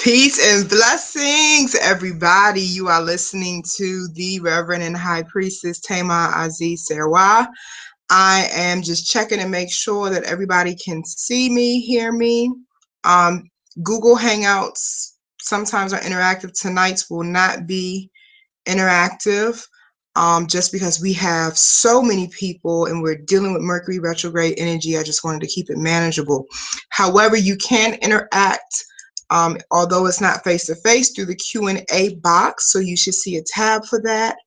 Peace and blessings, everybody. You are listening to the Reverend and High Priestess Thema, Azize, Serwa. I am just checking to make sure that everybody can see me, hear me. Um, Google Hangouts sometimes are interactive. Tonight's will not be interactive, just because we have so many people and we're dealing with Mercury retrograde energy. I just wanted to keep it manageable. However, you can interact, although it's not face-to-face, through the Q&A box, so you should see a tab for that.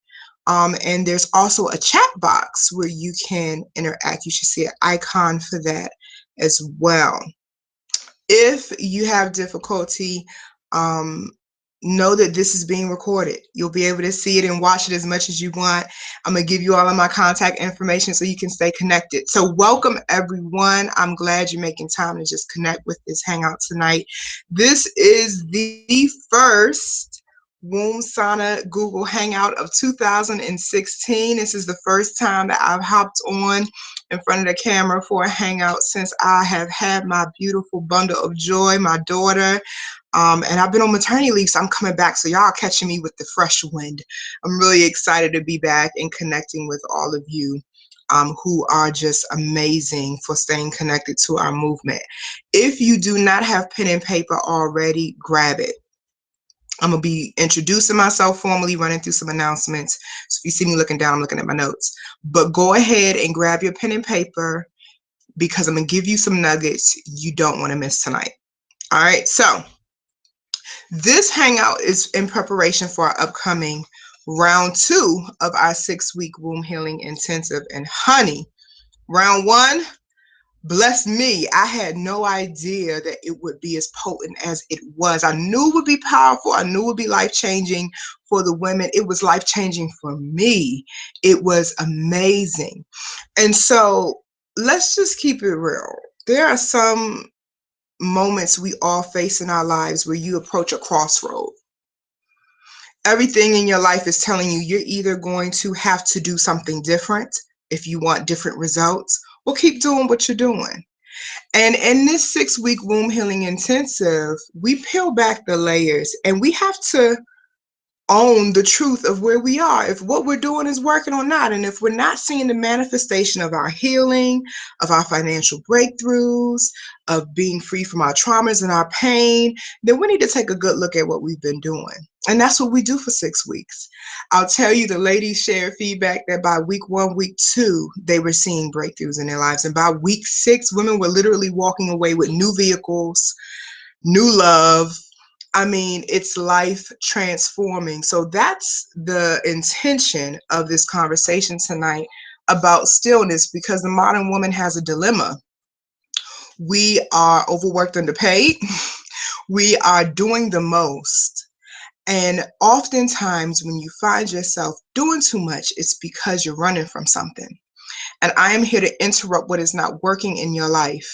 And there's also a chat box where you can interact. You should see an icon for that as well. If you have difficulty, know that this is being recorded. You'll be able to see it and watch it as much as you want. I'm going to give you all of my contact information so you can stay connected. So welcome, everyone. I'm glad you're making time to just connect with this hangout tonight. This is the first Womb Sauna Google Hangout of 2016. This is the first time that I've hopped on in front of the camera for a hangout since I have had my beautiful bundle of joy, my daughter. And I've been on maternity leave, so I'm coming back. So y'all catching me with the fresh wind. I'm really excited to be back and connecting with all of you who are just amazing for staying connected to our movement. If you do not have pen and paper already, grab it. I'm going to be introducing myself formally, running through some announcements. So if you see me looking down, I'm looking at my notes. But go ahead and grab your pen and paper because I'm going to give you some nuggets you don't want to miss tonight. All right, so this hangout is in preparation for our upcoming round 2 of our 6-week womb healing intensive. And honey, round 1, bless me, I had no idea that it would be as potent as it was. I knew it would be powerful. I knew it would be life-changing for the women. It was life-changing for me. It was amazing. And so let's just keep it real. There are some moments we all face in our lives where you approach a crossroad. Everything in your life is telling you you're either going to have to do something different if you want different results, or keep doing what you're doing. And in this 6-week womb healing intensive, we peel back the layers and we have to own the truth of where we are, if what we're doing is working or not. And if we're not seeing the manifestation of our healing, of our financial breakthroughs, of being free from our traumas and our pain, then we need to take a good look at what we've been doing. And that's what we do for 6 weeks. I'll tell you, the ladies shared feedback that by week 1, week 2, they were seeing breakthroughs in their lives. And by week 6, women were literally walking away with new vehicles, new love. I mean, it's life transforming. So that's the intention of this conversation tonight about stillness, because the modern woman has a dilemma. We are overworked, underpaid. We are doing the most. And oftentimes when you find yourself doing too much, it's because you're running from something. And I am here to interrupt what is not working in your life.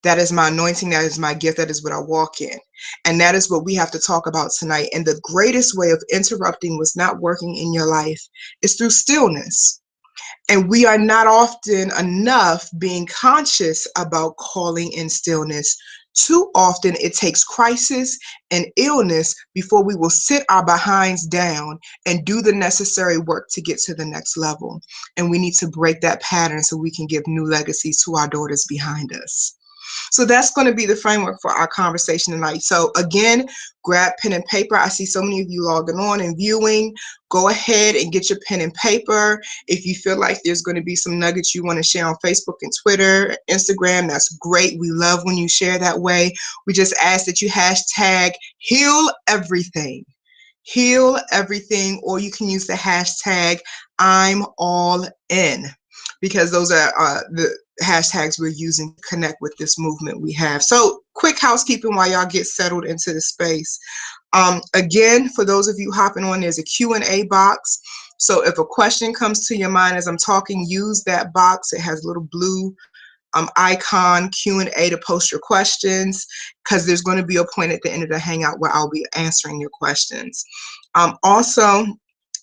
That is my anointing. That is my gift. That is what I walk in. And that is what we have to talk about tonight. And the greatest way of interrupting what's not working in your life is through stillness. And we are not often enough being conscious about calling in stillness. Too often it takes crisis and illness before we will sit our behinds down and do the necessary work to get to the next level. And we need to break that pattern so we can give new legacies to our daughters behind us. So that's going to be the framework for our conversation tonight. So again, grab pen and paper. I see so many of you logging on and viewing. Go ahead and get your pen and paper. If you feel like there's going to be some nuggets you want to share on Facebook and Twitter, Instagram, that's great. We love when you share that way. We just ask that you hashtag heal everything. Heal everything, or you can use the hashtag I'm all in, because those are the hashtags we're using to connect with this movement we have. So quick housekeeping while y'all get settled into the space. Again, for those of you hopping on, there's a Q&A box. So if a question comes to your mind as I'm talking, use that box. It has a little blue icon, Q&A, to post your questions, because there's going to be a point at the end of the hangout where I'll be answering your questions. Also,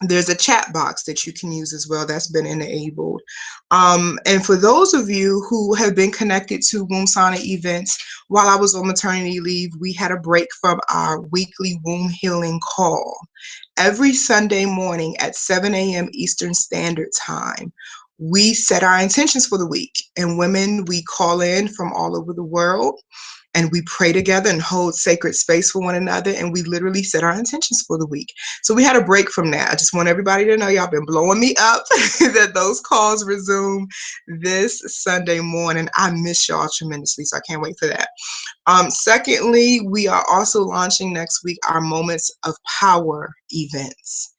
There's a chat box that you can use as well that's been enabled. And for those of you who have been connected to womb sauna events, while I was on maternity leave, we had a break from our weekly womb healing call. Every Sunday morning at 7 a.m. Eastern Standard Time, we set our intentions for the week. And women, we call in from all over the world and we pray together and hold sacred space for one another. And we literally set our intentions for the week. So we had a break from that. I just want everybody to know y'all been blowing me up that those calls resume this Sunday morning. I miss y'all tremendously, so I can't wait for that. Secondly, we are also launching next week our Moments of Power events.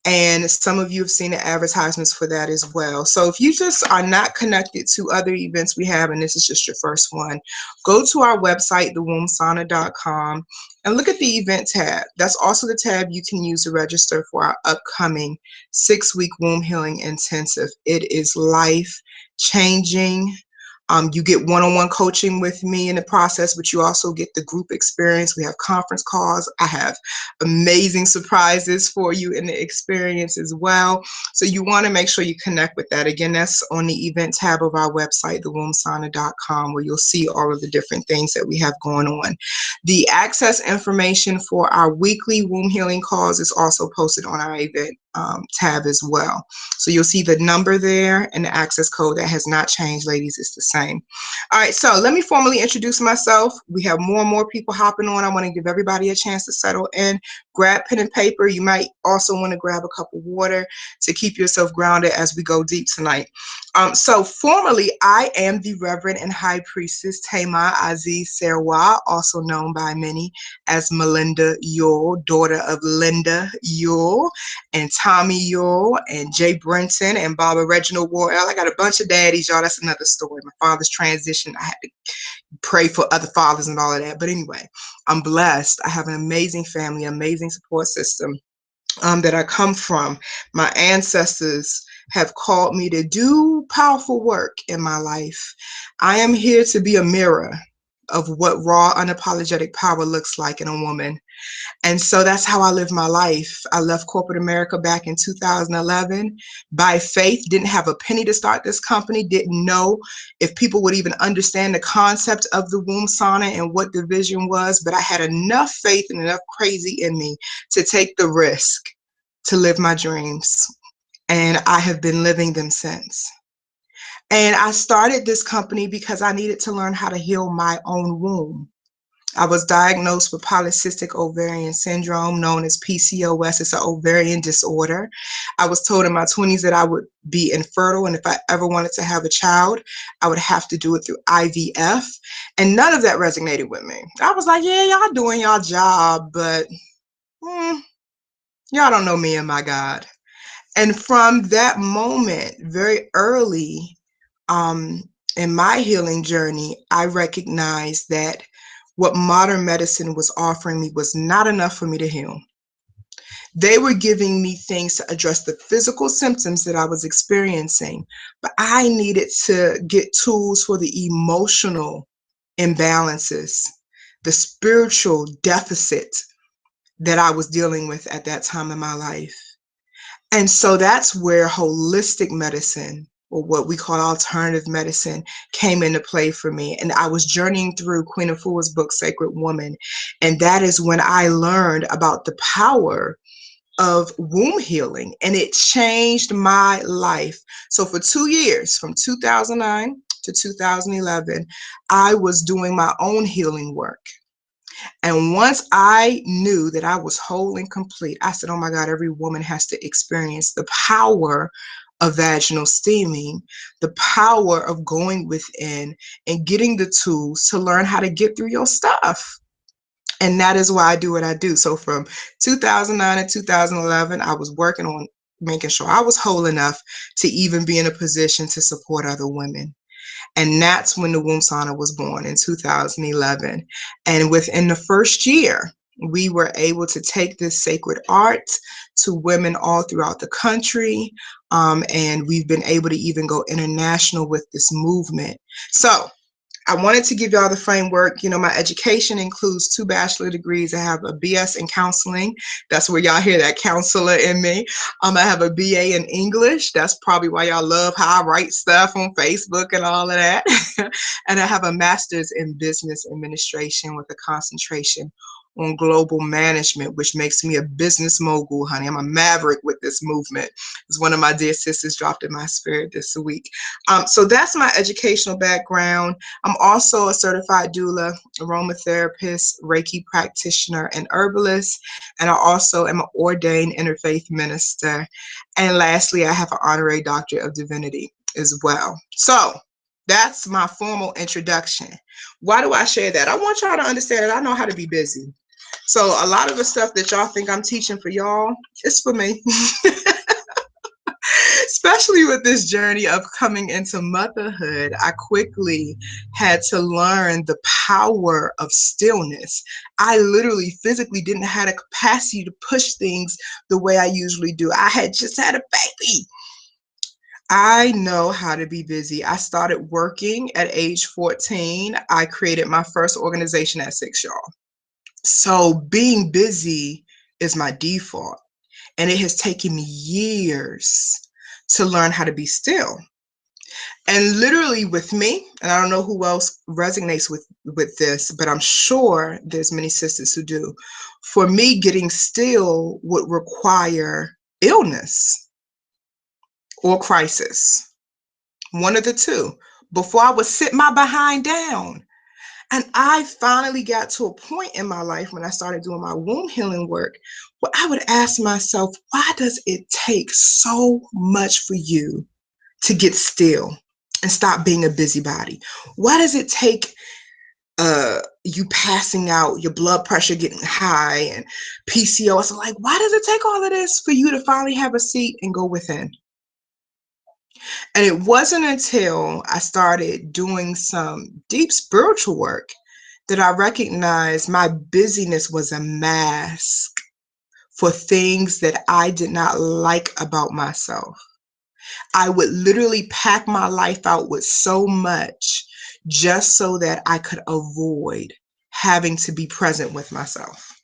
And some of you have seen the advertisements for that as well. So if you just are not connected to other events we have, and this is just your first one, go to our website, thewombsauna.com, and look at the event tab. That's also the tab you can use to register for our upcoming 6-week womb healing intensive. It is life changing. You get one-on-one coaching with me in the process, but you also get the group experience. We have conference calls. I have amazing surprises for you in the experience as well. So you want to make sure you connect with that. Again, that's on the event tab of our website, thewombsauna.com, where you'll see all of the different things that we have going on. The access information for our weekly womb healing calls is also posted on our event tab as well. So you'll see the number there and the access code. That has not changed, ladies. It's the same. All right, so let me formally introduce myself. We have more and more people hopping on. I want to give everybody a chance to settle in. Grab pen and paper. You might also want to grab a cup of water to keep yourself grounded as we go deep tonight. So formally, I am the Reverend and High Priestess Thema Azize Serwa, also known by many as Melinda Yule, daughter of Linda Yule and Tommy Yule and Jay Brenton and Barbara Reginald Worrell. I got a bunch of daddies, y'all. That's another story. My father's transition. I had to pray for other fathers and all of that. But anyway, I'm blessed. I have an amazing family, amazing support system that I come from. My ancestors have called me to do powerful work in my life. I am here to be a mirror of what raw, unapologetic power looks like in a woman. And so that's how I live my life. I left corporate America back in 2011 by faith, didn't have a penny to start this company, didn't know if people would even understand the concept of the womb sauna and what the vision was, but I had enough faith and enough crazy in me to take the risk to live my dreams. And I have been living them since. And I started this company because I needed to learn how to heal my own womb. I was diagnosed with polycystic ovarian syndrome, known as PCOS. It's an ovarian disorder. I was told in my 20s that I would be infertile, and if I ever wanted to have a child, I would have to do it through IVF. And none of that resonated with me. I was like, yeah, y'all doing y'all job, but y'all don't know me and my God. And from that moment, very early in my healing journey, I recognized that what modern medicine was offering me was not enough for me to heal. They were giving me things to address the physical symptoms that I was experiencing, but I needed to get tools for the emotional imbalances, the spiritual deficit that I was dealing with at that time in my life. And so that's where holistic medicine, or what we call alternative medicine, came into play for me. And I was journeying through Queen Afua's book, Sacred Woman. And that is when I learned about the power of womb healing, and it changed my life. So for 2 years, from 2009 to 2011, I was doing my own healing work. And once I knew that I was whole and complete, I said, oh my God, every woman has to experience the power of vaginal steaming, the power of going within and getting the tools to learn how to get through your stuff. And that is why I do what I do. So from 2009 to 2011, I was working on making sure I was whole enough to even be in a position to support other women. And that's when the womb sauna was born in 2011. And within the first year, we were able to take this sacred art to women all throughout the country. And we've been able to even go international with this movement. So I wanted to give y'all the framework. You know, my education includes 2 bachelor degrees. I have a BS in counseling. That's where y'all hear that counselor in me. I have a BA in English. That's probably why y'all love how I write stuff on Facebook and all of that. And I have a master's in business administration with a concentration on global management, which makes me a business mogul, honey. I'm a maverick with this movement. It's one of my dear sisters dropped in my spirit this week. So that's my educational background. I'm also a certified doula, aromatherapist, Reiki practitioner, and herbalist. And I also am an ordained interfaith minister. And lastly, I have an honorary doctorate of divinity as well. So that's my formal introduction. Why do I share that? I want y'all to understand that I know how to be busy. So a lot of the stuff that y'all think I'm teaching for y'all, it's for me. Especially with this journey of coming into motherhood, I quickly had to learn the power of stillness. I literally physically didn't have the capacity to push things the way I usually do. I had just had a baby. I know how to be busy. I started working at age 14. I created my first organization at 6, y'all. So being busy is my default. And it has taken me years to learn how to be still. And literally with me, and I don't know who else resonates with this, but I'm sure there's many sisters who do. For me, getting still would require illness or crisis, one of the two, before I would sit my behind down. And I finally got to a point in my life when I started doing my womb healing work where I would ask myself, why does it take so much for you to get still and stop being a busybody? Why does it take you passing out, your blood pressure getting high, and PCOS? I'm like, why does it take all of this for you to finally have a seat and go within? And it wasn't until I started doing some deep spiritual work that I recognized my busyness was a mask for things that I did not like about myself. I would literally pack my life out with so much just so that I could avoid having to be present with myself.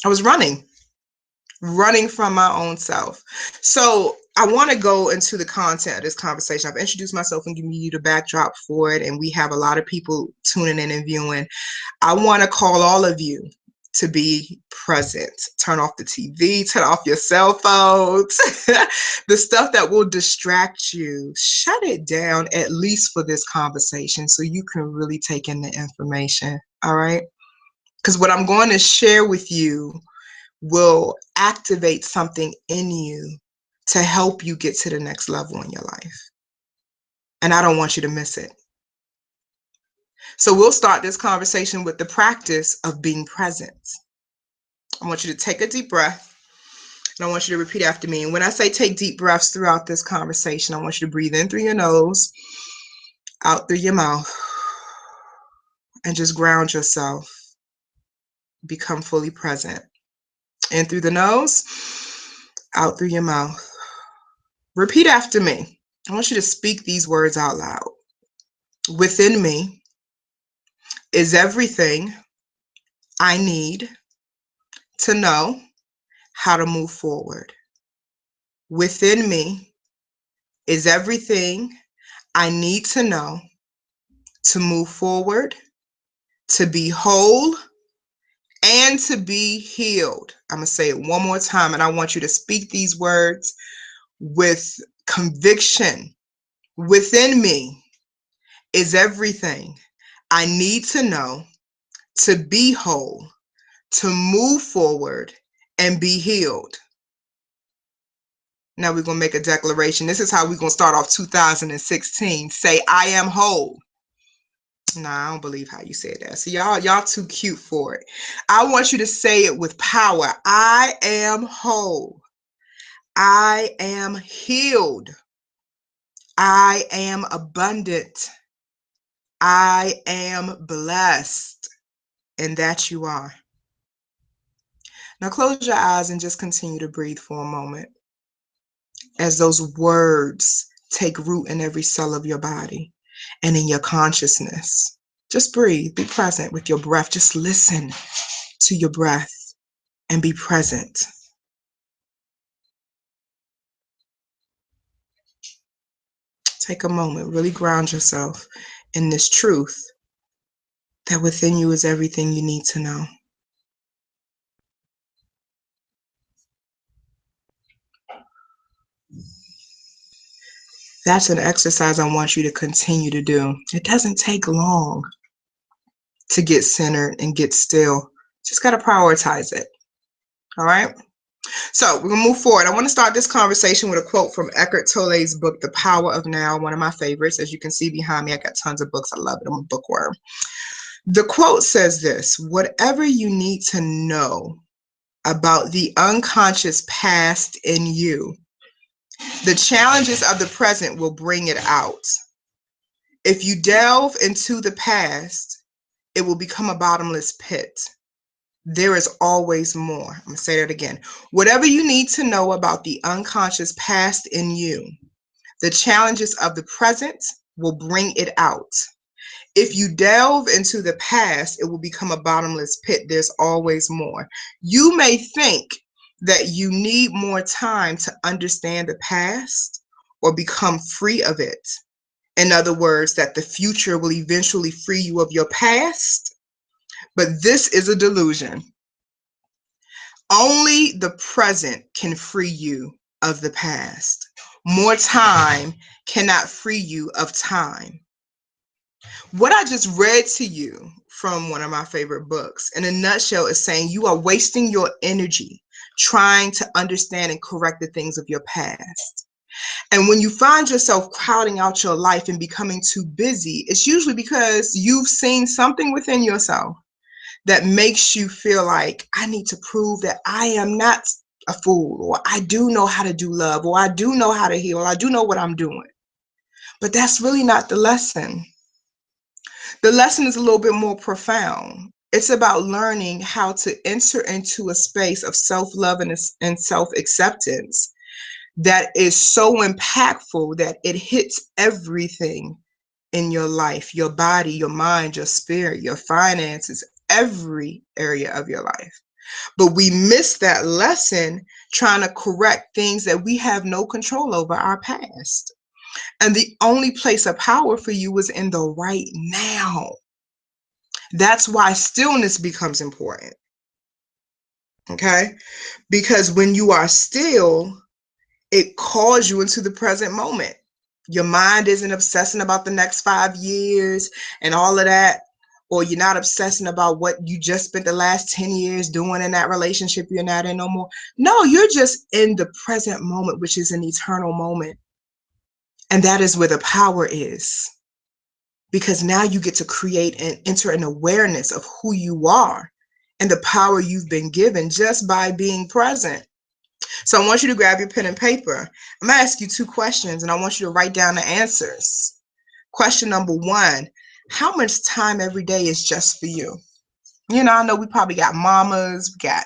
I was running from my own self. So I want to go into the content of this conversation. I've introduced myself and given you the backdrop for it, and we have a lot of people tuning in and viewing. I want to call all of you to be present. Turn off the TV, turn off your cell phones, the stuff that will distract you. Shut it down, at least for this conversation, so you can really take in the information, all right? Because what I'm going to share with you will activate something in you to help you get to the next level in your life. And I don't want you to miss it. So we'll start this conversation with the practice of being present. I want you to take a deep breath, and I want you to repeat after me. And when I say take deep breaths throughout this conversation, I want you to breathe in through your nose, out through your mouth, and just ground yourself. Become fully present. In through the nose, out through your mouth. Repeat after me. I want you to speak these words out loud. Within me is everything I need to know how to move forward. Within me is everything I need to know to move forward, to be whole, and to be healed. I'm going to say it one more time, and I want you to speak these words with conviction. Within me is everything I need to know to be whole, to move forward, and be healed. Now we're going to make a declaration. This is how we're going to start off 2016. Say, I am whole. Nah, I don't believe how you said that. So y'all too cute for it. I want you to say it with power. I am whole. I am healed. I am abundant. I am blessed. And that you are. Now close your eyes and just continue to breathe for a moment as those words take root in every cell of your body. and in your consciousness. Just breathe, be present with your breath. Just listen to your breath and be present. Take a moment, really ground yourself in this truth that within you is everything you need to know. That's an exercise I want you to continue to do. It doesn't take long to get centered and get still. Just got to prioritize it. All right? So we're going to move forward. I want to start this conversation with a quote from Eckhart Tolle's book, The Power of Now, one of my favorites. As you can see behind me, I got tons of books. I love it. I'm a bookworm. The quote says this: whatever you need to know about the unconscious past in you, the challenges of the present will bring it out. If you delve into the past, it will become a bottomless pit. There is always more. I'm going to say that again. Whatever you need to know about the unconscious past in you, the challenges of the present will bring it out. If you delve into the past, it will become a bottomless pit. There's always more. You may think that you need more time to understand the past or become free of it. In other words, that the future will eventually free you of your past. But this is a delusion. Only the present can free you of the past. More time cannot free you of time. What I just read to you from one of my favorite books, in a nutshell, is saying you are wasting your energy trying to understand and correct the things of your past. And when you find yourself crowding out your life and becoming too busy, it's usually because you've seen something within yourself that makes you feel like, I need to prove that I am not a fool, or I do know how to do love, or I do know how to heal, or I do know what I'm doing. But that's really not the lesson. The lesson is a little bit more profound. It's about learning how to enter into a space of self-love and self-acceptance that is so impactful that it hits everything in your life, your body, your mind, your spirit, your finances, every area of your life. But we miss that lesson trying to correct things that we have no control over, our past. And the only place of power for you is in the right now. That's why stillness becomes important. Okay? Because when you are still, it calls you into the present moment. Your mind isn't obsessing about the next 5 years and all of that, or you're not obsessing about what you just spent the last 10 years doing in that relationship you're not in no more. No, you're just in the present moment, which is an eternal moment. And that is where the power is. Because now you get to create and enter an awareness of who you are and the power you've been given just by being present. So I want you to grab your pen and paper. I'm going to ask you 2 questions, and I want you to write down the answers. Question number 1, how much time every day is just for you? You know, I know we probably got mamas, we got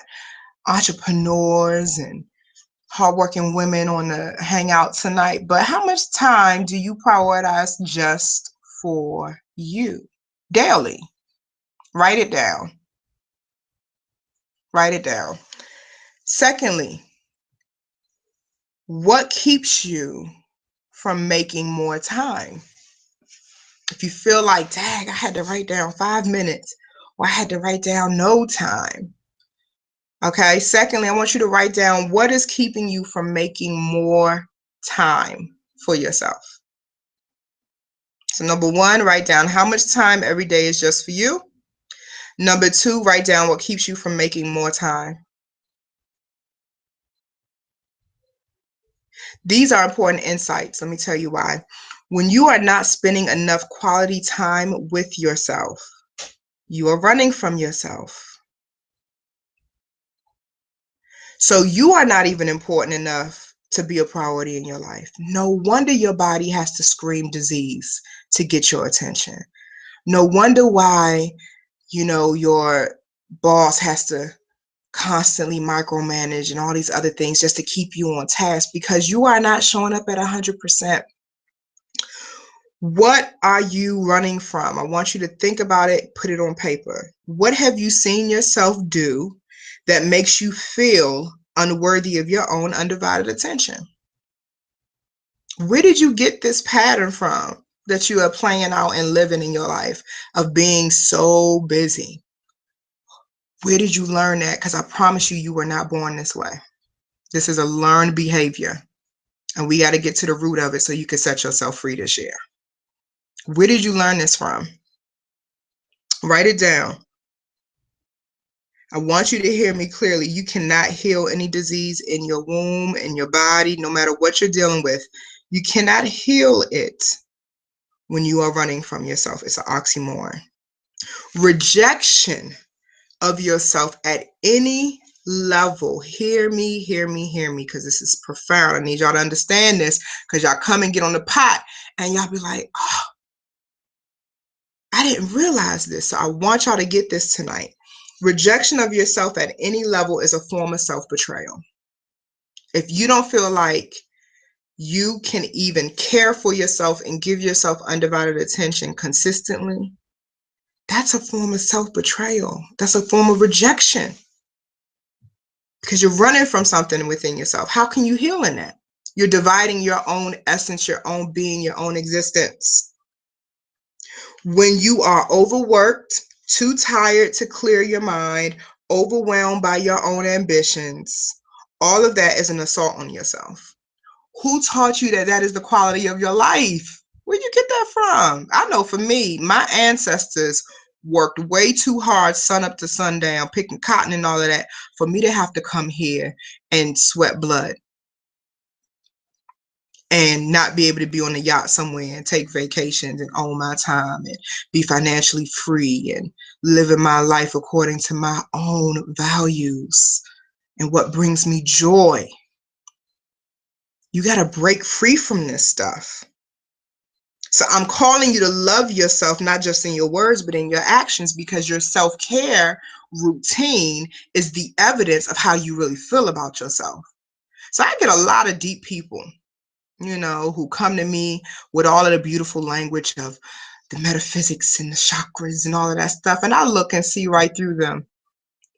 entrepreneurs and hardworking women on the hangout tonight, but how much time do you prioritize just for you daily? Write it down. Write it down. Secondly, what keeps you from making more time? If you feel like, dang, I had to write down 5 minutes, or I had to write down no time. Okay. Secondly, I want you to write down what is keeping you from making more time for yourself. So number 1, write down how much time every day is just for you. Number 2, write down what keeps you from making more time. These are important insights. Let me tell you why. When you are not spending enough quality time with yourself, you are running from yourself. So you are not even important enough to be a priority in your life. No wonder your body has to scream disease to get your attention. No wonder why, you know, your boss has to constantly micromanage and all these other things just to keep you on task, because you are not showing up at 100%. What are you running from? I want you to think about it, put it on paper. What have you seen yourself do that makes you feel unworthy of your own undivided attention? Where did you get this pattern from that you are playing out and living in your life of being so busy? Where did you learn that? Because I promise you, you were not born this way. This is a learned behavior, and we got to get to the root of it so you can set yourself free this year. Where did you learn this from? Write it down. I want you to hear me clearly. You cannot heal any disease in your womb, in your body, no matter what you're dealing with. You cannot heal it when you are running from yourself. It's an oxymoron. Rejection of yourself at any level. Hear me, hear me, hear me, because this is profound. I need y'all to understand this, because y'all come and get on the pot and y'all be like, oh, I didn't realize this. So I want y'all to get this tonight. Rejection of yourself at any level is a form of self-betrayal. If you don't feel like you can even care for yourself and give yourself undivided attention consistently, that's a form of self-betrayal. That's a form of rejection, because you're running from something within yourself. How can you heal in that? You're dividing your own essence, your own being, your own existence. When you are overworked, too tired to clear your mind, overwhelmed by your own ambitions, all of that is an assault on yourself. Who taught you that that is the quality of your life? Where'd you get that from? I know for me, my ancestors worked way too hard, sun up to sundown, picking cotton and all of that, for me to have to come here and sweat blood and not be able to be on a yacht somewhere and take vacations and own my time and be financially free and living my life according to my own values and what brings me joy. You got to break free from this stuff. So I'm calling you to love yourself, not just in your words, but in your actions, because your self-care routine is the evidence of how you really feel about yourself. So I get a lot of deep people, who come to me with all of the beautiful language of the metaphysics and the chakras and all of that stuff. And I look and see right through them,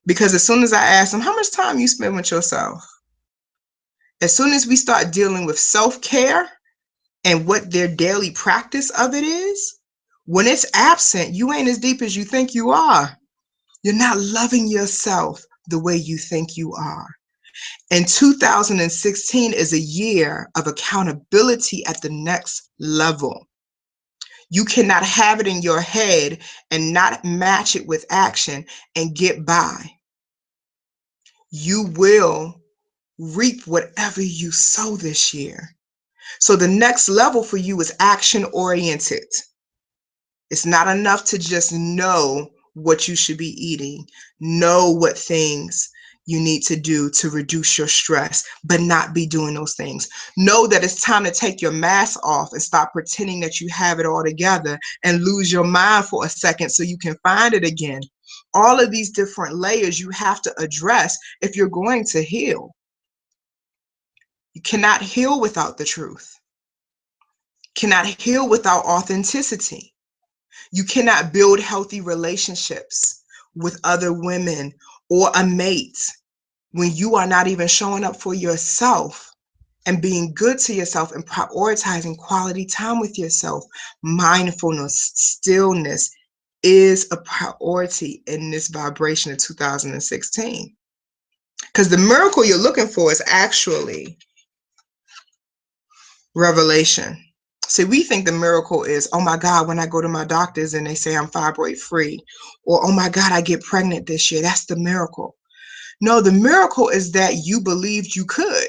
because as soon as I ask them, how much time you spend with yourself? As soon as we start dealing with self-care and what their daily practice of it is, when it's absent, you ain't as deep as you think you are. You're not loving yourself the way you think you are. And 2016 is a year of accountability at the next level. You cannot have it in your head and not match it with action and get by. You will reap whatever you sow this year. So the next level for you is action oriented. It's not enough to just know what you should be eating, know what things you need to do to reduce your stress, but not be doing those things. Know that it's time to take your mask off and stop pretending that you have it all together and lose your mind for a second so you can find it again. All of these different layers you have to address if you're going to heal. You cannot heal without the truth. Cannot heal without authenticity. You cannot build healthy relationships with other women or a mate when you are not even showing up for yourself and being good to yourself and prioritizing quality time with yourself. Mindfulness, stillness is a priority in this vibration of 2016. Because the miracle you're looking for is actually revelation. See, we think the miracle is, oh my God, when I go to my doctors and they say I'm fibroid free, or oh my God, I get pregnant this year. That's the miracle. No, the miracle is that you believed you could.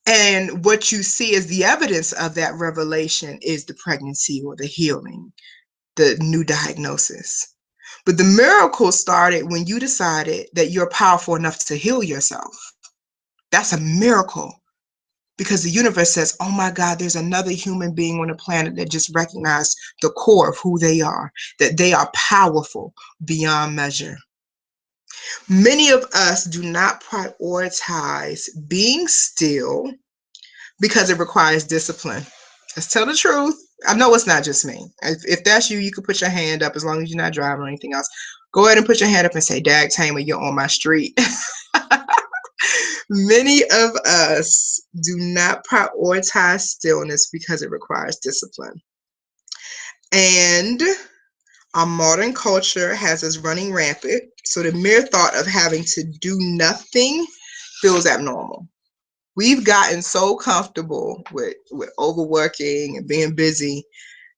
And what you see as the evidence of that revelation is the pregnancy or the healing, the new diagnosis. But the miracle started when you decided that you're powerful enough to heal yourself. That's a miracle. Because the universe says, oh my God, there's another human being on the planet that just recognized the core of who they are, that they are powerful beyond measure. Many of us do not prioritize being still, Because it requires discipline. Let's tell the truth. I know it's not just me. If that's you, you can put your hand up as long as you're not driving or anything else. Go ahead and put your hand up and say, Dag Tamer, you're on my street. Many of us do not prioritize stillness because it requires discipline. And our modern culture has us running rampant. So the mere thought of having to do nothing feels abnormal. We've gotten so comfortable with overworking and being busy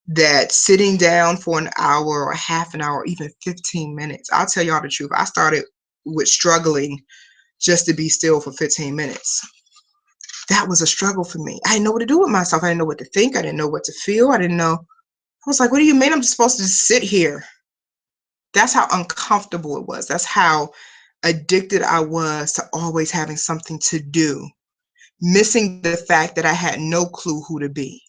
that sitting down for an hour or half an hour, even 15 minutes. I'll tell y'all the truth. I started with struggling just to be still for 15 minutes. That was a struggle for me. I didn't know what to do with myself. I didn't know what to think. I didn't know what to feel. I didn't know. I was like, what do you mean I'm just supposed to just sit here? That's how uncomfortable it was. That's how addicted I was to always having something to do, missing the fact that I had no clue who to be.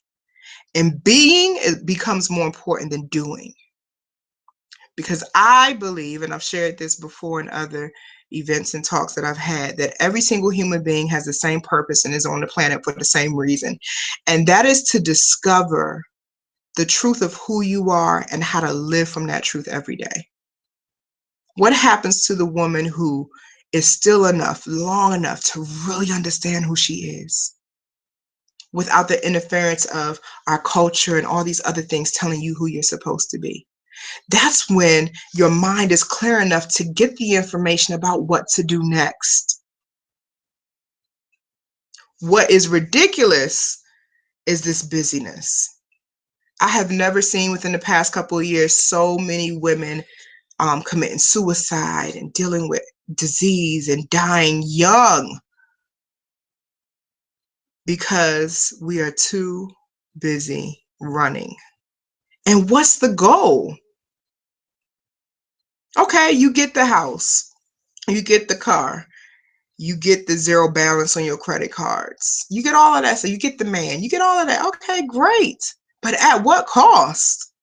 And being, it becomes more important than doing. Because I believe, and I've shared this before in other events and talks that I've had, that every single human being has the same purpose and is on the planet for the same reason. And that is to discover the truth of who you are and how to live from that truth every day. What happens to the woman who is still enough, long enough to really understand who she is, without the interference of our culture and all these other things telling you who you're supposed to be? That's when your mind is clear enough to get the information about what to do next. What is ridiculous is this busyness. I have never seen within the past couple of years so many women committing suicide and dealing with disease and dying young because we are too busy running. And what's the goal? Okay, you get the house, you get the car, you get the zero balance on your credit cards, you get all of that. So you get the man, you get all of that. Okay, great. But at what cost?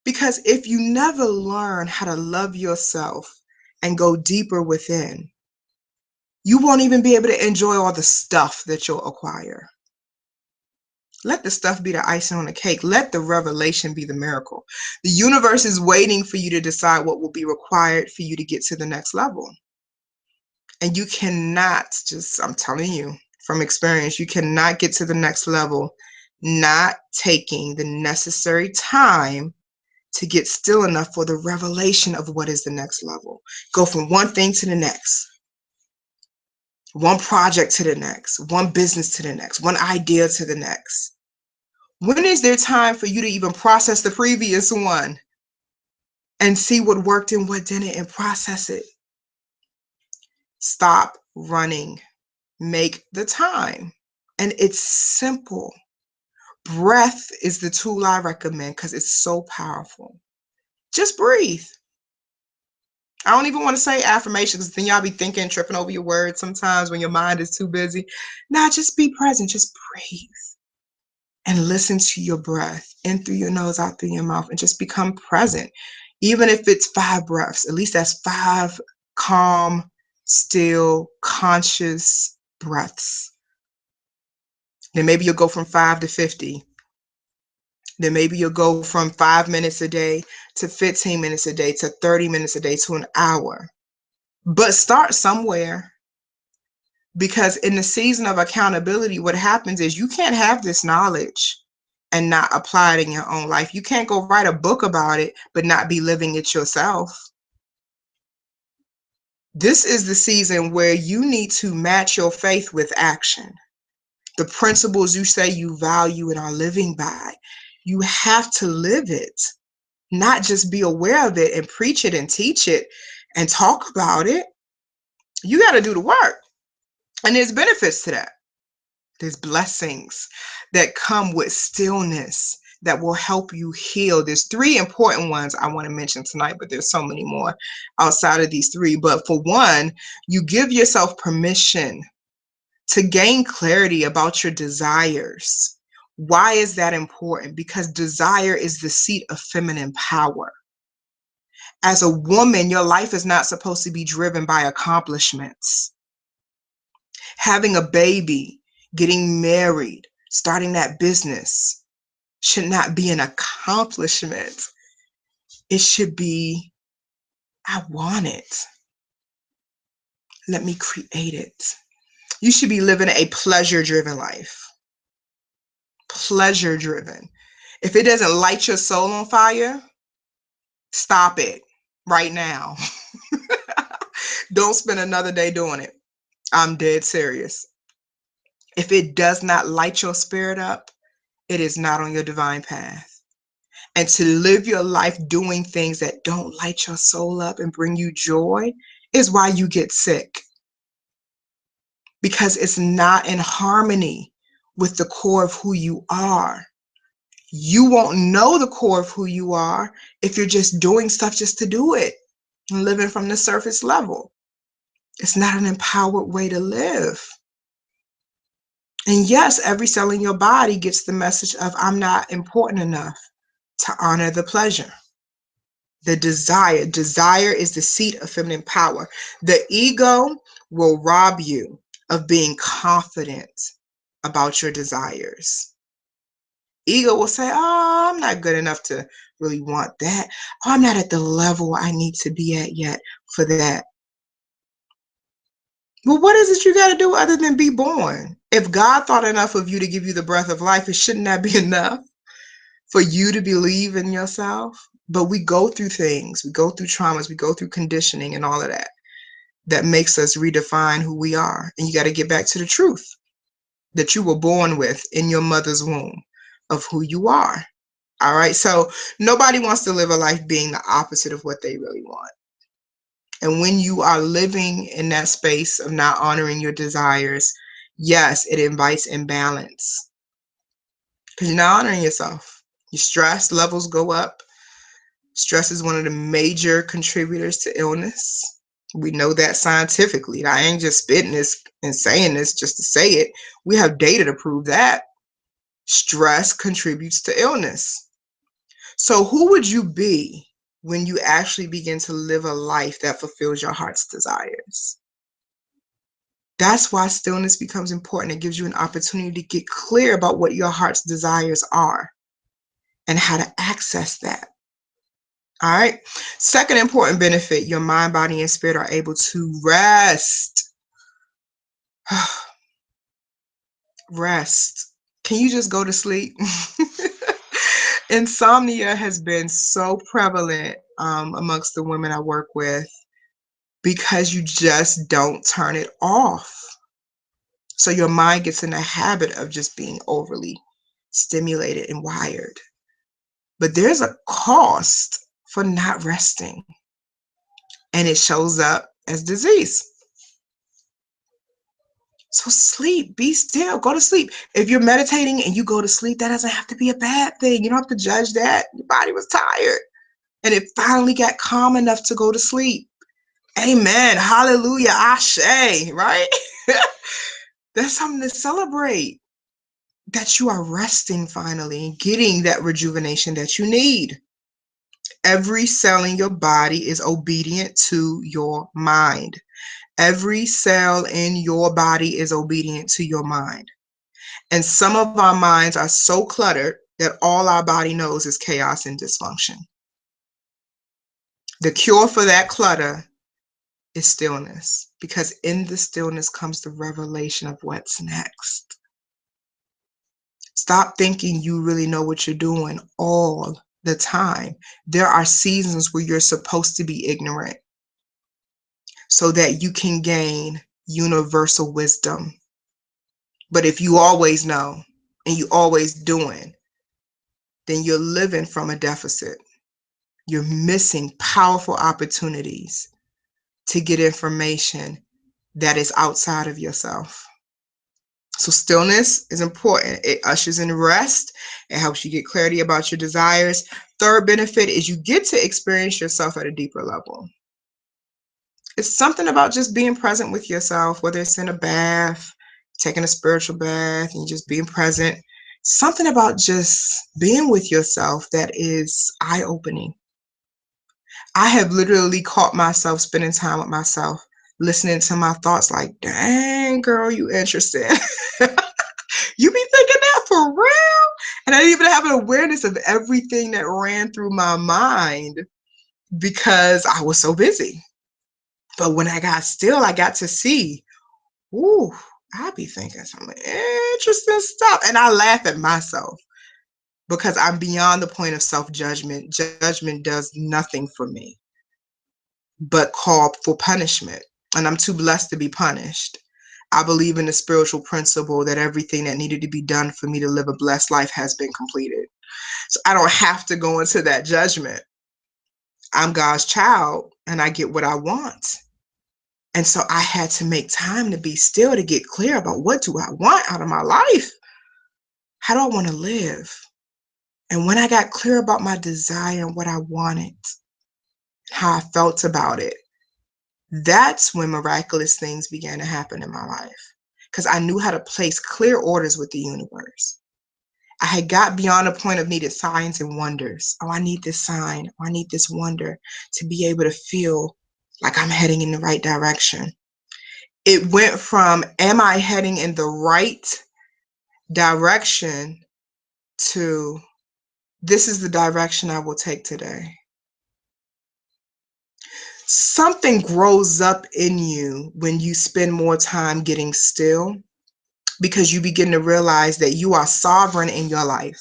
Because if you never learn how to love yourself and go deeper within, you won't even be able to enjoy all the stuff that you'll acquire. Let the stuff be the icing on the cake. Let the revelation be the miracle. The universe is waiting for you to decide what will be required for you to get to the next level. And you cannot just, I'm telling you from experience, you cannot get to the next level not taking the necessary time to get still enough for the revelation of what is the next level. Go from one thing to the next, one project to the next, one business to the next, one idea to the next. When is there time for you to even process the previous one and see what worked and what didn't and process it? Stop running. Make the time. And it's simple. Breath is the tool I recommend because it's so powerful. Just breathe. I don't even want to say affirmations because then y'all be thinking, tripping over your words sometimes when your mind is too busy. Nah, just be present. Just breathe. And listen to your breath in through your nose, out through your mouth, and just become present. Even if it's 5 breaths, at least that's 5 calm, still, conscious breaths. Then maybe you'll go from 5 to 50. Then maybe you'll go from 5 minutes a day to 15 minutes a day to 30 minutes a day to an hour. But start somewhere. Because in the season of accountability, what happens is you can't have this knowledge and not apply it in your own life. You can't go write a book about it, but not be living it yourself. This is the season where you need to match your faith with action. The principles you say you value and are living by, you have to live it, not just be aware of it and preach it and teach it and talk about it. You got to do the work. And there's benefits to that. There's blessings that come with stillness that will help you heal. There's 3 important ones I want to mention tonight, but there's so many more outside of these 3. But for one, you give yourself permission to gain clarity about your desires. Why is that important? Because desire is the seat of feminine power. As a woman, your life is not supposed to be driven by accomplishments. Having a baby Getting married, starting that business should not be an accomplishment. It should be, I want it. Let me create it. You should be living a pleasure-driven life. Pleasure-driven. If it doesn't light your soul on fire, stop it right now. Don't spend another day doing it. I'm dead serious. If it does not light your spirit up, it is not on your divine path. And to live your life doing things that don't light your soul up and bring you joy is why you get sick. Because it's not in harmony with the core of who you are. You won't know the core of who you are if you're just doing stuff just to do it and living from the surface level. It's not an empowered way to live. And yes, every cell in your body gets the message of, I'm not important enough to honor the pleasure. The desire. Desire is the seat of feminine power. The ego will rob you of being confident about your desires. Ego will say, oh, I'm not good enough to really want that. Oh, I'm not at the level I need to be at yet for that. Well, what is it you got to do other than be born? If God thought enough of you to give you the breath of life, it shouldn't that be enough for you to believe in yourself? But we go through things, we go through traumas, we go through conditioning and all of that, that makes us redefine who we are. And you got to get back to the truth that you were born with in your mother's womb of who you are. All right. So nobody wants to live a life being the opposite of what they really want. And when you are living in that space of not honoring your desires, yes, it invites imbalance because you're not honoring yourself. Your stress levels go up. Stress is one of the major contributors to illness. We know that scientifically. I ain't just spitting this and saying this just to say it. We have data to prove that. Stress contributes to illness. So who would you be when you actually begin to live a life that fulfills your heart's desires? That's why stillness becomes important. It gives you an opportunity to get clear about what your heart's desires are and how to access that. All right. Second important benefit, your mind, body, and spirit are able to rest. Rest. Can you just go to sleep? Insomnia has been so prevalent amongst the women I work with because you just don't turn it off. So your mind gets in the habit of just being overly stimulated and wired. But there's a cost for not resting, and it shows up as disease. So sleep, be still, go to sleep. If you're meditating and you go to sleep, that doesn't have to be a bad thing. You don't have to judge that. Your body was tired and it finally got calm enough to go to sleep. Amen. Hallelujah. Ashe, right? That's something to celebrate. That you are resting finally and getting that rejuvenation that you need. Every cell in your body is obedient to your mind. Every cell in your body is obedient to your mind. And some of our minds are so cluttered that all our body knows is chaos and dysfunction. The cure for that clutter is stillness, because in the stillness comes the revelation of what's next. Stop thinking you really know what you're doing all the time. There are seasons where you're supposed to be ignorant so that you can gain universal wisdom. But if you always know and you always doing, then you're living from a deficit. You're missing powerful opportunities to get information that is outside of yourself. So stillness is important. It ushers in rest. It helps you get clarity about your desires. Third benefit is you get to experience yourself at a deeper level. It's something about just being present with yourself, whether it's in a bath, taking a spiritual bath, and just being present. Something about just being with yourself that is eye-opening. I have literally caught myself spending time with myself, listening to my thoughts like, dang, girl, you interesting. And I didn't even have an awareness of everything that ran through my mind because I was so busy. But when I got still, I got to see, ooh, I be thinking some interesting stuff. And I laugh at myself because I'm beyond the point of self-judgment. Judgment does nothing for me but call for punishment. And I'm too blessed to be punished. I believe in the spiritual principle that everything that needed to be done for me to live a blessed life has been completed. So I don't have to go into that judgment. I'm God's child and I get what I want. And so I had to make time to be still, to get clear about, what do I want out of my life? How do I want to live? And when I got clear about my desire and what I wanted, how I felt about it, that's when miraculous things began to happen in my life. Because I knew how to place clear orders with the universe. I had got beyond the point of needed signs and wonders. Oh, I need this sign. Oh, I need this wonder to be able to feel like I'm heading in the right direction. It went from, am I heading in the right direction, to, this is the direction I will take today. Something grows up in you when you spend more time getting still, because you begin to realize that you are sovereign in your life,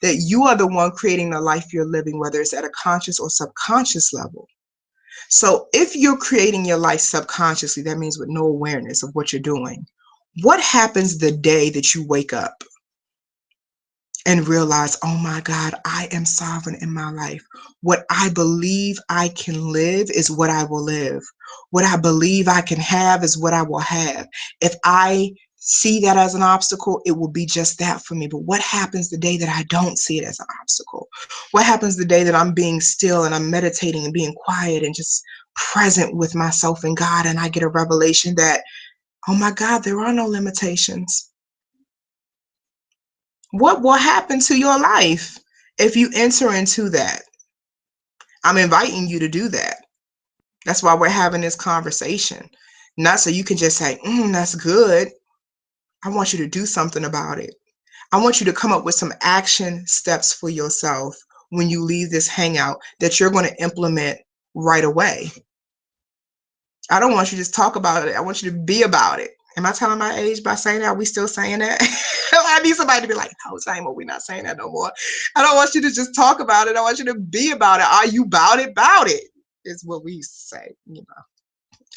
that you are the one creating the life you're living, whether it's at a conscious or subconscious level. So if you're creating your life subconsciously, that means with no awareness of what you're doing. What happens the day that you wake up and realize, oh my God, I am sovereign in my life. What I believe I can live is what I will live. What I believe I can have is what I will have. If I see that as an obstacle, it will be just that for me. But what happens the day that I don't see it as an obstacle? What happens the day that I'm being still and I'm meditating and being quiet and just present with myself and God, and I get a revelation that, oh my God, there are no limitations. What will happen to your life if you enter into that? I'm inviting you to do that. That's why we're having this conversation. Not so you can just say, that's good. I want you to do something about it. I want you to come up with some action steps for yourself when you leave this hangout that you're going to implement right away. I don't want you to just talk about it. I want you to be about it. Am I telling my age by saying that? Are we still saying that? I need somebody to be like, no, Thema, we're not saying that no more. I don't want you to just talk about it. I want you to be about it. Are you about it? About it is what we used to say. You know,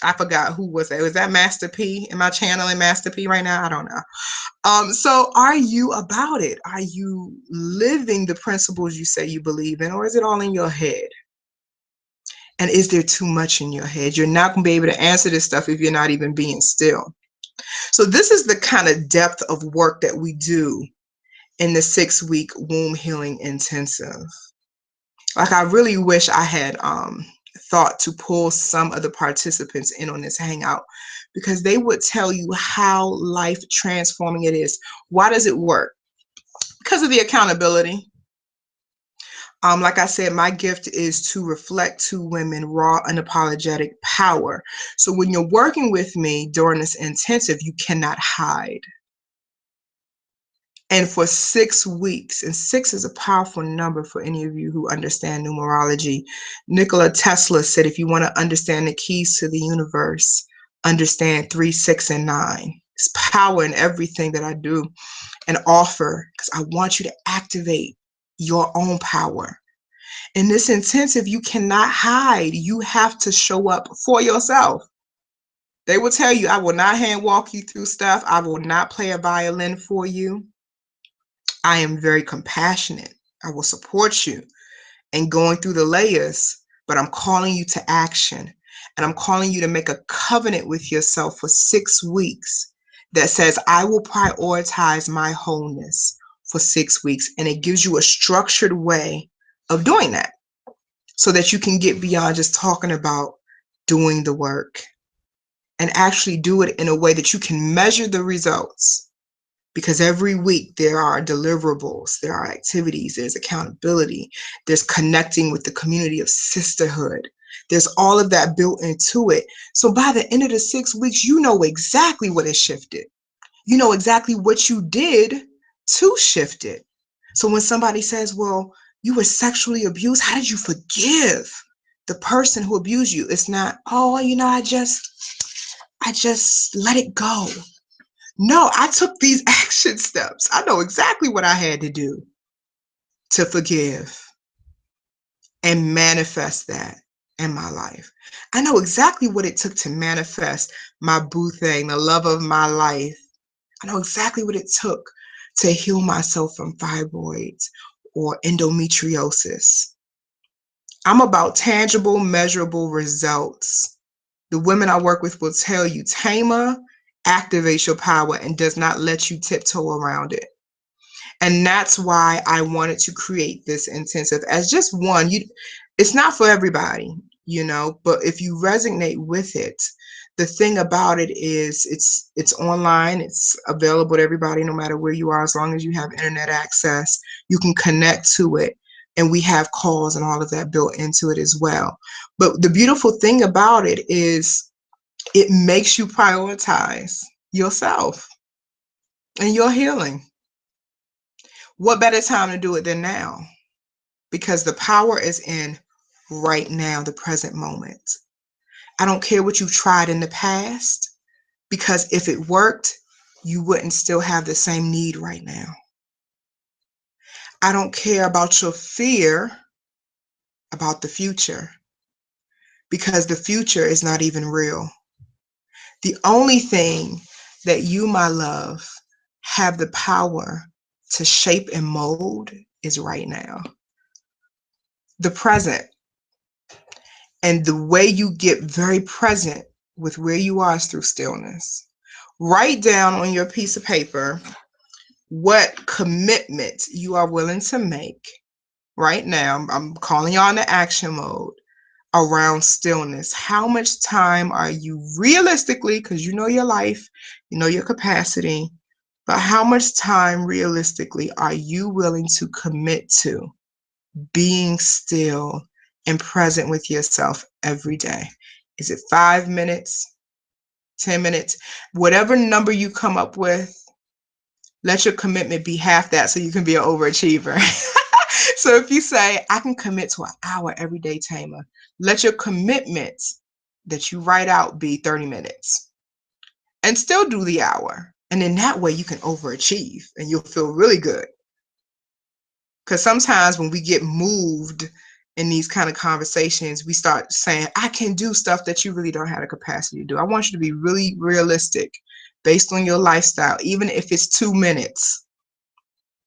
I forgot who was that. Was that Master P? Am I channeling Master P right now? I don't know. So are you about it? Are you living the principles you say you believe in, or is it all in your head? And is there too much in your head? You're not going to be able to answer this stuff if you're not even being still. So this is the kind of depth of work that we do in the 6-week womb healing intensive. Like, I really wish I had thought to pull some of the participants in on this hangout, because they would tell you how life transforming it is. Why does it work? Because of the accountability. Like I said, my gift is to reflect to women raw, unapologetic power. So when you're working with me during this intensive, you cannot hide. And for 6 weeks, and 6 is a powerful number for any of you who understand numerology. Nikola Tesla said, if you want to understand the keys to the universe, understand 3, 6, and 9. It's power in everything that I do and offer, because I want you to activate your own power. In this intensive, you cannot hide. You have to show up for yourself. They will tell you, I will not hand walk you through stuff. I will not play a violin for you. I am very compassionate. I will support you in going through the layers, but I'm calling you to action. And I'm calling you to make a covenant with yourself for 6 weeks that says, I will prioritize my wholeness for 6 weeks. And it gives you a structured way of doing that, so that you can get beyond just talking about doing the work and actually do it in a way that you can measure the results. Because every week there are deliverables, there are activities, there's accountability, there's connecting with the community of sisterhood. There's all of that built into it. So by the end of the 6 weeks, you know exactly what has shifted. You know exactly what you did to shift it. So when somebody says, well, you were sexually abused, how did you forgive the person who abused you? It's not, oh, I just let it go. No, I took these action steps. I know exactly what I had to do to forgive and manifest that in my life. I know exactly what it took to manifest my boo thing, the love of my life. I know exactly what it took to heal myself from fibroids or endometriosis. I'm about tangible, measurable results. The women I work with will tell you Thema activates your power and does not let you tiptoe around it. And that's why I wanted to create this intensive as just one. It's not for everybody, but if you resonate with it, the thing about it is it's online, it's available to everybody no matter where you are, as long as you have internet access, you can connect to it. And we have calls and all of that built into it as well. But the beautiful thing about it is it makes you prioritize yourself and your healing. What better time to do it than now? Because the power is in right now, the present moment. I don't care what you've tried in the past, because if it worked, you wouldn't still have the same need right now. I don't care about your fear about the future, because the future is not even real. The only thing that you, my love, have the power to shape and mold is right now. The present. And the way you get very present with where you are is through stillness. Write down on your piece of paper what commitment you are willing to make right now. I'm calling you on the action mode around stillness. How much time are you realistically, because you know your life, you know your capacity, but how much time realistically are you willing to commit to being still and present with yourself every day? Is it 5 minutes, 10 minutes, whatever number you come up with? Let your commitment be half that so you can be an overachiever. So if you say, I can commit to an hour every day, Thema, let your commitment that you write out be 30 minutes and still do the hour. And in that way, you can overachieve and you'll feel really good. Because sometimes when we get moved in these kind of conversations, we start saying, I can do stuff that you really don't have the capacity to do. I want you to be really realistic based on your lifestyle, even if it's 2 minutes,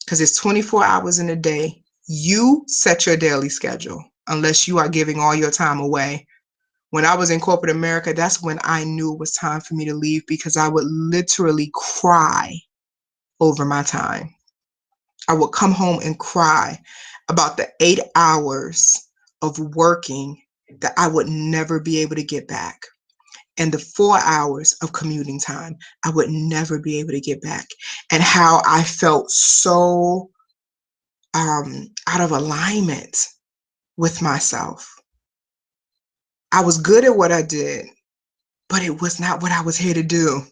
because it's 24 hours in a day. You set your daily schedule unless you are giving all your time away. When I was in corporate America, that's when I knew it was time for me to leave, because I would literally cry over my time. I would come home and cry about the 8 hours of working that I would never be able to get back, and the 4 hours of commuting time I would never be able to get back, and how I felt so out of alignment with myself. I was good at what I did, but it was not what I was here to do.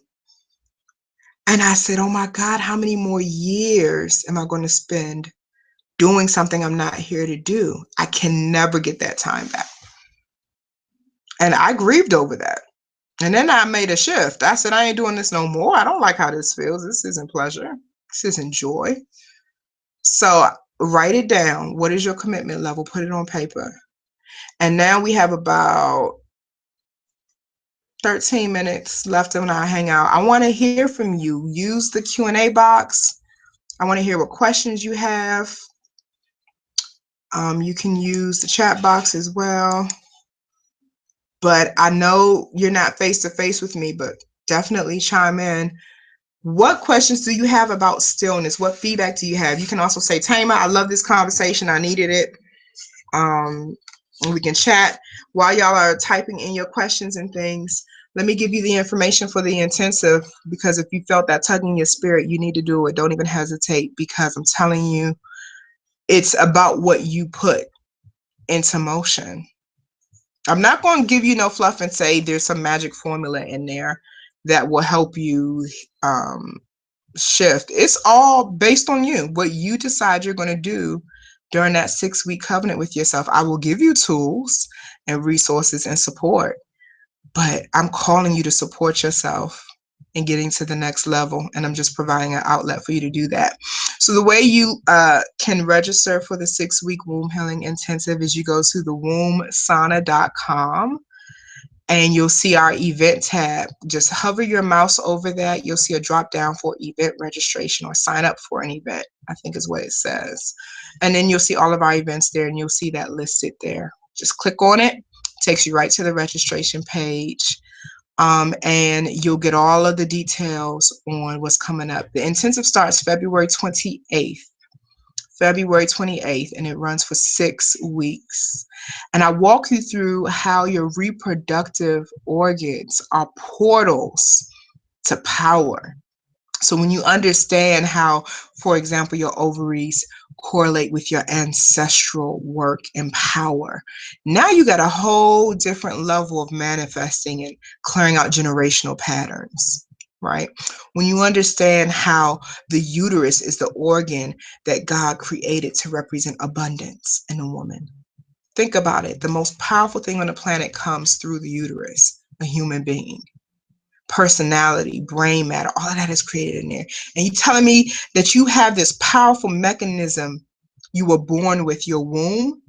And I said, oh my God, how many more years am I going to spend doing something I'm not here to do? I can never get that time back. And I grieved over that. And then I made a shift. I said, I ain't doing this no more. I don't like how this feels. This isn't pleasure. This isn't joy. So write it down. What is your commitment level? Put it on paper. And now we have about 13 minutes left in our hangout. I want to hear from you. Use the Q&A box. I want to hear what questions you have. You can use the chat box as well. But I know you're not face to face with me, but definitely chime in. What questions do you have about stillness? What feedback do you have? You can also say, Thema, I love this conversation. I needed it. And we can chat while y'all are typing in your questions and things. Let me give you the information for the intensive, because if you felt that tug in your spirit, you need to do it. Don't even hesitate, because I'm telling you, it's about what you put into motion. I'm not going to give you no fluff and say there's some magic formula in there that will help you shift. It's all based on you, what you decide you're going to do during that 6-week covenant with yourself. I will give you tools and resources and support, but I'm calling you to support yourself in getting to the next level. And I'm just providing an outlet for you to do that. So the way you can register for the 6-week womb healing intensive is you go to thewombsauna.com and you'll see our event tab. Just hover your mouse over that. You'll see a drop down for event registration or sign up for an event, I think is what it says. And then you'll see all of our events there, and you'll see that listed there. Just click on it. Takes you right to the registration page. And you'll get all of the details on what's coming up. The intensive starts February 28th. February 28th, and it runs for 6 weeks. And I walk you through how your reproductive organs are portals to power. So when you understand how, for example, your ovaries correlate with your ancestral work and power, now you got a whole different level of manifesting and clearing out generational patterns, right? When you understand how the uterus is the organ that God created to represent abundance in a woman. Think about it. The most powerful thing on the planet comes through the uterus, a human being. Personality, brain matter, all of that is created in there. And you telling me that you have this powerful mechanism you were born with, your womb,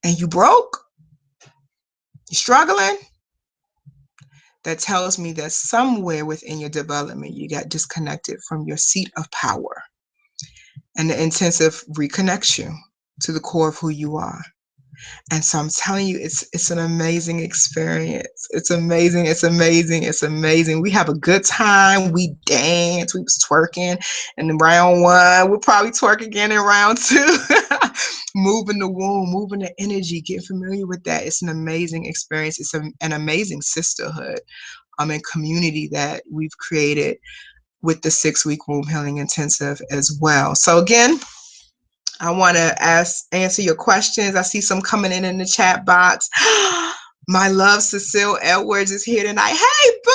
and you broke? You're struggling? That tells me that somewhere within your development, you got disconnected from your seat of power. And the intensive reconnects you to the core of who you are. And so I'm telling you, it's an amazing experience. It's amazing. It's amazing. It's amazing. We have a good time. We dance. We was twerking in round 1. We'll probably twerk again in round 2. Moving the womb, moving the energy, getting familiar with that. It's an amazing experience. It's an amazing sisterhood and community that we've created with the 6-week womb healing intensive as well. So again, I want to answer your questions. I see some coming in the chat box. My love, Cecile Edwards is here tonight. Hey, boo!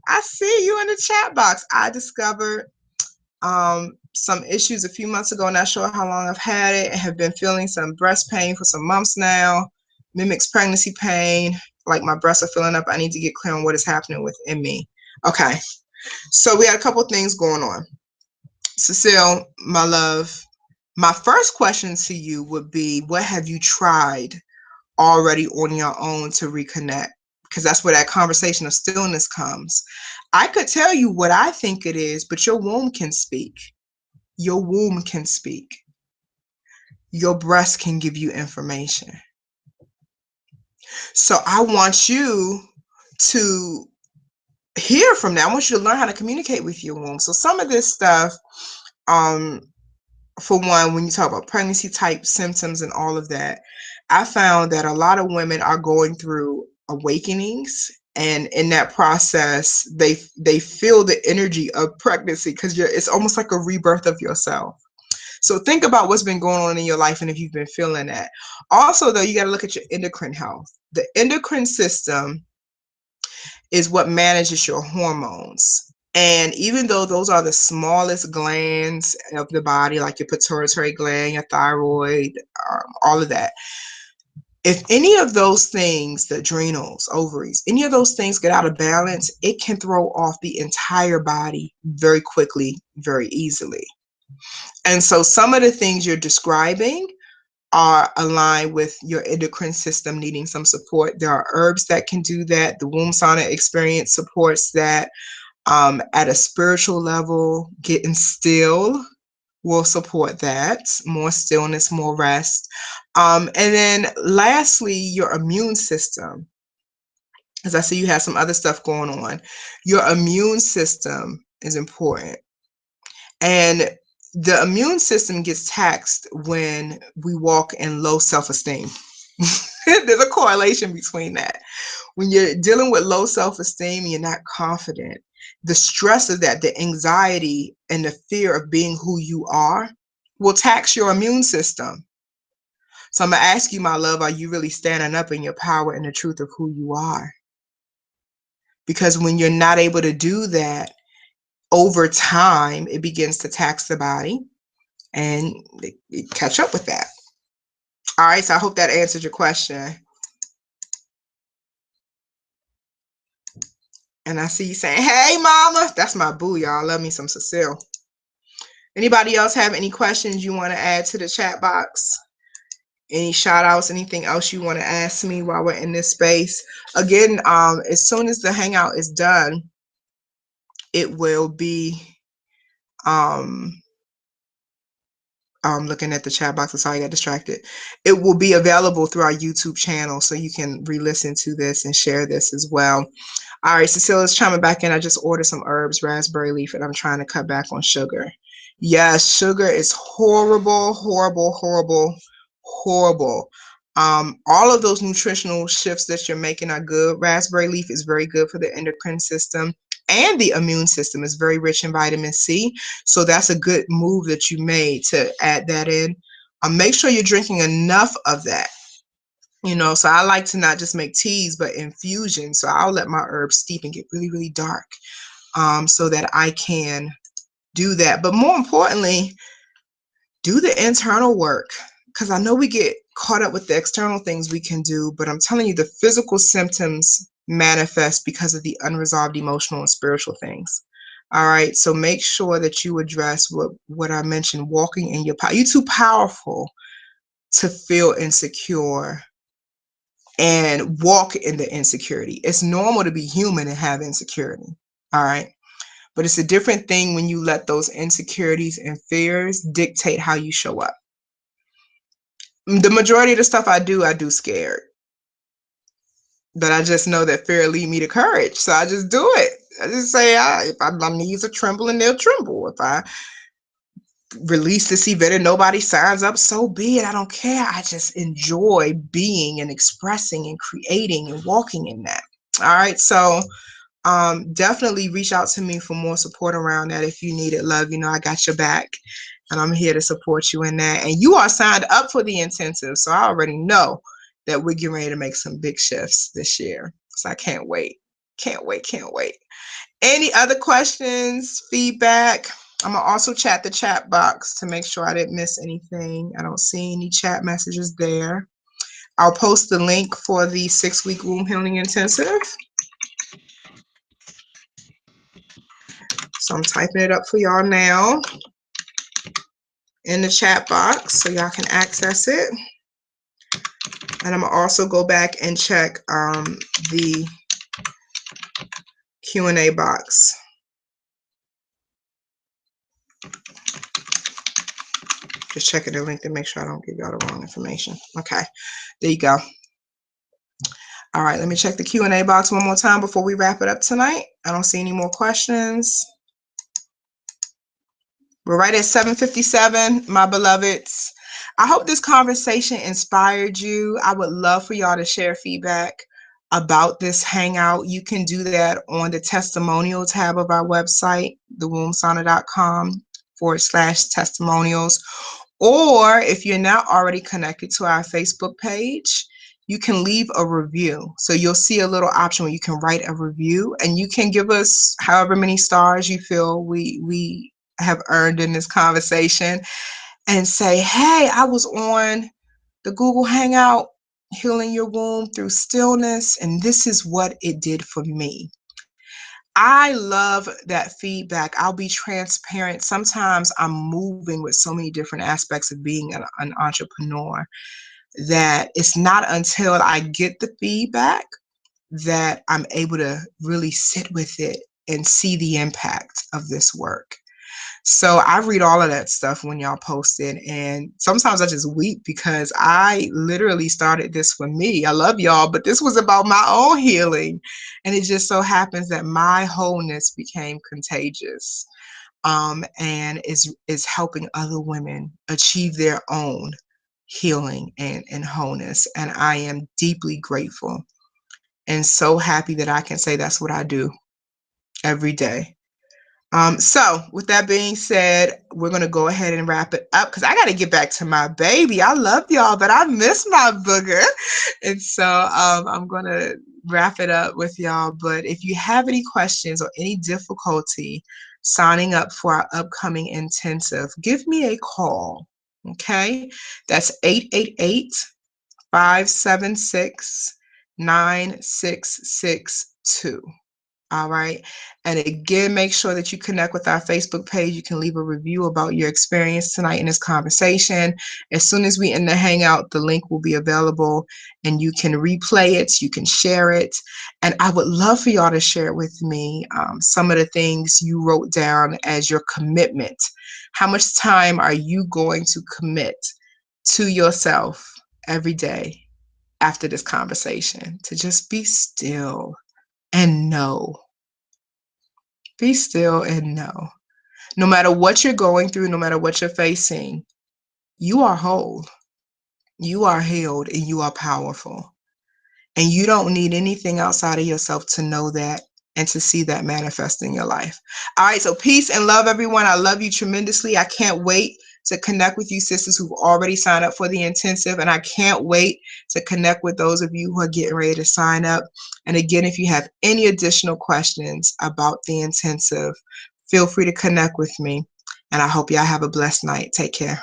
I see you in the chat box. I discovered some issues a few months ago. Not sure how long I've had it. I have been feeling some breast pain for some months now. Mimics pregnancy pain. Like my breasts are filling up. I need to get clear on what is happening within me. Okay. So we had a couple things going on. Cecile, my love, my first question to you would be, what have you tried already on your own to reconnect? Because that's where that conversation of stillness comes. I could tell you what I think it is, but your womb can speak. Your womb can speak. Your breast can give you information. So I want you to hear from that. I want you to learn how to communicate with your womb. So some of this stuff, for one, when you talk about pregnancy type symptoms and all of that, I found that a lot of women are going through awakenings, and in that process, they feel the energy of pregnancy because it's almost like a rebirth of yourself. So think about what's been going on in your life and if you've been feeling that. Also, though, you got to look at your endocrine health. The endocrine system is what manages your hormones. And even though those are the smallest glands of the body, like your pituitary gland, your thyroid, all of that, if any of those things, the adrenals, ovaries, any of those things get out of balance, it can throw off the entire body very quickly, very easily. And so some of the things you're describing are aligned with your endocrine system needing some support. There are herbs that can do that. The womb sauna experience supports that. At a spiritual level, getting still will support that. More stillness, more rest. And then lastly, your immune system. As I see you have some other stuff going on. Your immune system is important. And the immune system gets taxed when we walk in low self-esteem. There's a correlation between that. When you're dealing with low self-esteem, you're not confident. The stress of that, the anxiety and the fear of being who you are will tax your immune system. So I'm going to ask you, my love, are you really standing up in your power and the truth of who you are? Because when you're not able to do that, over time, it begins to tax the body and it catch up with that. All right, so I hope that answered your question. And I see you saying, hey, mama. That's my boo, y'all. Love me some Cecile. Anybody else have any questions you want to add to the chat box? Any shout outs, anything else you want to ask me while we're in this space? Again, as soon as the hangout is done, it will be, looking at the chat box, that's how I got distracted. It will be available through our YouTube channel, so you can re-listen to this and share this as well. All right, Cecilia's chiming back in. I just ordered some herbs, raspberry leaf, and I'm trying to cut back on sugar. Yes, sugar is horrible, horrible, horrible, horrible. All of those nutritional shifts that you're making are good. Raspberry leaf is very good for the endocrine system and the immune system. Is very rich in vitamin C. So that's a good move that you made to add that in. Make sure you're drinking enough of that. You know, so I like to not just make teas, but infusion. So I'll let my herbs steep and get really, really dark, so that I can do that. But more importantly, do the internal work, because I know we get caught up with the external things we can do, but I'm telling you, the physical symptoms manifest because of the unresolved emotional and spiritual things. All right, so make sure that you address what I mentioned, walking in your power. You're too powerful to feel insecure and walk in the insecurity. It's normal to be human and have insecurity. All right. But it's a different thing when you let those insecurities and fears dictate how you show up. The majority of the stuff I do scared. But I just know that fear leads me to courage. So I just do it. I just say, if my knees are trembling, they'll tremble. If I release this event and nobody signs up, so be it. I don't care. I just enjoy being and expressing and creating and walking in that. All right. So definitely reach out to me for more support around that if you need it, love. You know, I got your back and I'm here to support you in that. And you are signed up for the intensive. So I already know that we're getting ready to make some big shifts this year. So I can't wait. Can't wait. Can't wait. Any other questions, feedback? I'm going to also chat the chat box to make sure I didn't miss anything. I don't see any chat messages there. I'll post the link for the 6-week womb healing intensive. So I'm typing it up for y'all now in the chat box so y'all can access it. And I'm going to also go back and check the Q&A box. Just checking the link to make sure I don't give y'all the wrong information. Okay, there you go. All right, let me check the Q&A box one more time before we wrap it up tonight. I don't see any more questions. We're right at 7:57, my beloveds. I hope this conversation inspired you. I would love for y'all to share feedback about this hangout. You can do that on the testimonial tab of our website, thewombsauna.com/testimonials. Or if you're not already connected to our Facebook page, you can leave a review. So you'll see a little option where you can write a review and you can give us however many stars you feel we have earned in this conversation and say, hey, I was on the Google Hangout, Healing Your Womb Through Stillness, and this is what it did for me. I love that feedback. I'll be transparent. Sometimes I'm moving with so many different aspects of being an entrepreneur that it's not until I get the feedback that I'm able to really sit with it and see the impact of this work. So I read all of that stuff when y'all post it, and sometimes I just weep because I literally started this for me. I love y'all, but this was about my own healing, and it just so happens that my wholeness became contagious, and is helping other women achieve their own healing and wholeness. And I am deeply grateful and so happy that I can say that's what I do every day. So with that being said, we're going to go ahead and wrap it up because I got to get back to my baby. I love y'all, but I miss my booger. And so I'm going to wrap it up with y'all. But if you have any questions or any difficulty signing up for our upcoming intensive, give me a call. Okay, that's 888-576-9662. All right. And again, make sure that you connect with our Facebook page. You can leave a review about your experience tonight in this conversation. As soon as we end the hangout, the link will be available and you can replay it. You can share it. And I would love for y'all to share with me some of the things you wrote down as your commitment. How much time are you going to commit to yourself every day after this conversation to just be still and know? Be still and know. No matter what you're going through, no matter what you're facing, you are whole, you are healed, and you are powerful. And you don't need anything outside of yourself to know that and to see that manifest in your life. All right, so peace and love, everyone. I love you tremendously. I can't wait to connect with you sisters who've already signed up for the intensive, and I can't wait to connect with those of you who are getting ready to sign up. And again, if you have any additional questions about the intensive, feel free to connect with me. And I hope y'all have a blessed night. Take care.